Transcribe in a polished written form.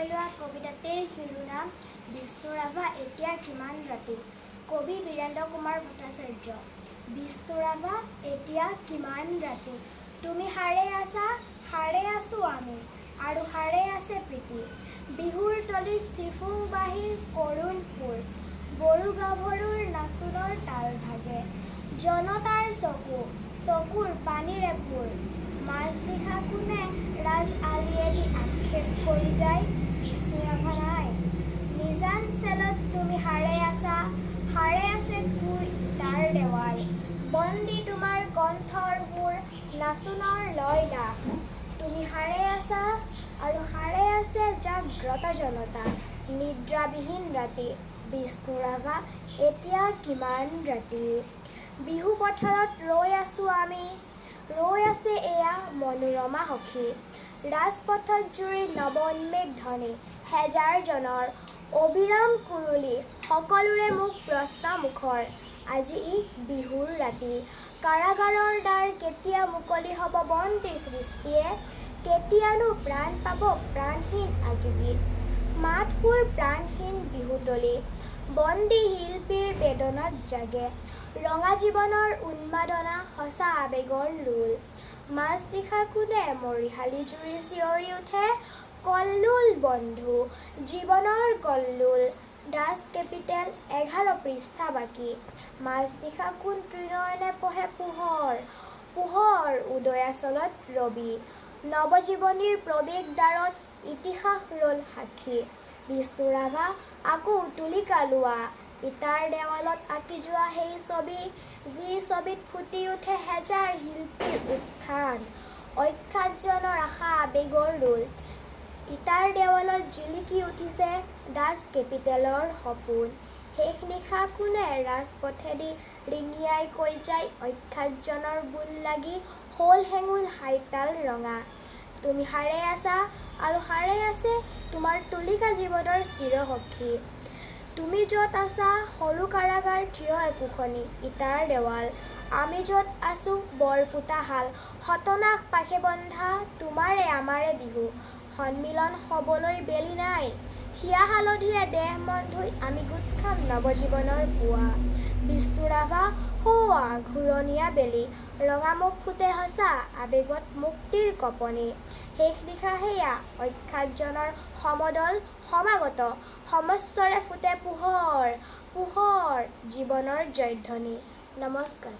লোৱা কবিতাটিৰ শিৰোনাম বিষ্ণু ৰাভা এতিয়া কিমান ৰাতি। কবি বীৰেন্দ্ৰ কুমাৰ ভট্টাচাৰ্য। বিষ্ণু ৰাভা এতিয়া কিমান ৰাতি, তুমি সাৰে আছা, সাৰে আছো আমি, আৰু সাৰে আছে প্ৰীতি। বিহুৰ তলিৰ চিফুং বাঁহীৰ কৰুণ সুৰ, বড়ো গাভৰুৰ নাচোনৰ তাল ভাগে। জনতাৰ চকুৰ পানীৰে ভোৰ, মাজনিশা কোনে ৰাজ আলিয়েদি আক্ষেপ কৰি যায়। বিষ্ণু ৰাভা নাই, নিজান চেলত তুমি সাৰে আছা, সাৰে আছে কোৰ ইটাৰ দেৱাল। বন্দী তোমাৰ কণ্ঠৰ সুৰ, নাচোনৰ লয় লাহ, তুমি সাৰে আছা, আৰু সাৰে আছে জাগ্ৰত জনতা। নিদ্ৰাবিহীন ৰাতি, বিষ্ণু ৰাভা এতিয়া কিমান ৰাতি। বিহু পথাৰত ৰৈ আছো আমি, ৰৈ আছে এয়া মনোৰমা সখী। ৰাজপথত জুৰি নৱ উন্মেষ ধ্বনি, হেজাৰজনৰ অবিৰাম কুৰুলি, সকলোৰে মুখ প্ৰশ্ন মুখৰ। আজি ই বিহুৰ ৰাতি, কাৰাগাৰৰ দ্বাৰ কেতিয়া মুকলি হ'ব বন্দী সৃষ্টিয়ে, কেতিয়ানো প্ৰাণ পাব প্ৰাণহীন আজীৱিত। মাত সুৰ প্ৰাণহীন বিহুতলী, বন্দী শিল্পীৰ বেদনাত জাগে। ৰঙা জীৱনৰ উন্মাদনা, সঁচা আবেগৰ ৰোল। মাজনিশা কোনে মৰিশালী জুৰি চিঞৰি উঠে, কল্লোল বন্ধু জীৱনৰ কল্লোল। দাস কেপিটেল 11 পৃষ্ঠা বাকী। মাজনিশা কোন ত্ৰিনয়নে পঢ়ে পোহৰ, পোহৰ উদয়াচলত ৰবি। নৱজীৱনীৰ প্ৰৱেশ দ্বাৰত ইতিহাস ৰ'ল সাক্ষী। বিষ্ণু ৰাভা আকৌ তুলিকা লোৱা, ইটাৰ দেৱালত আঁকি যোৱা সেই ছবি, যি ছবিত ফুটি উঠে হেজাৰ শিল্পীৰ উত্থান, অখ্যাতজনৰ আশা আবেগৰ ৰোল। ইটাৰ দেৱালত জিলিকি উঠিছে দাস কেপিটেলৰ সপোন। শেষ নিশা কোনে ৰাজপথেদি ৰিঙিয়াই কৈ যায়, অখ্যাতজনৰ বোল লাগি হ'ল হেঙুল হাইতাল ৰঙা। তুমি সাৰে আছা, আৰু সাৰে আছে তোমাৰ তুলিকা জীৱনৰ চিৰসখী। তুমি য'ত আছা সৰু কাৰাগাৰ থিয় একোখনি ইটাৰ দেৱাল, আমি য'ত আছো বৰপোতা শাল। শতনাশ পাশে বন্ধা তোমাৰে আমাৰে বিহু, সন্মিলন হ'বলৈ বেলি নাই। হিয়া হালধিৰে দেহ মন ধুই আমি গোট খাম নৱজীৱনৰ পুৱা। বিষ্ণু ৰাভা সৌৱা ঘূৰণীয়া বেলি, ৰঙা মুখ ফুটে সঁচা আবেগত মুক্তিৰ কঁপনি। শেষ নিশা সেয়া অখ্যাতজনৰ সমদল সমাগত, সমস্বৰে ফুটে পোহৰ, পোহৰ জীৱনৰ জয়ধ্বনি। নমস্কাৰ।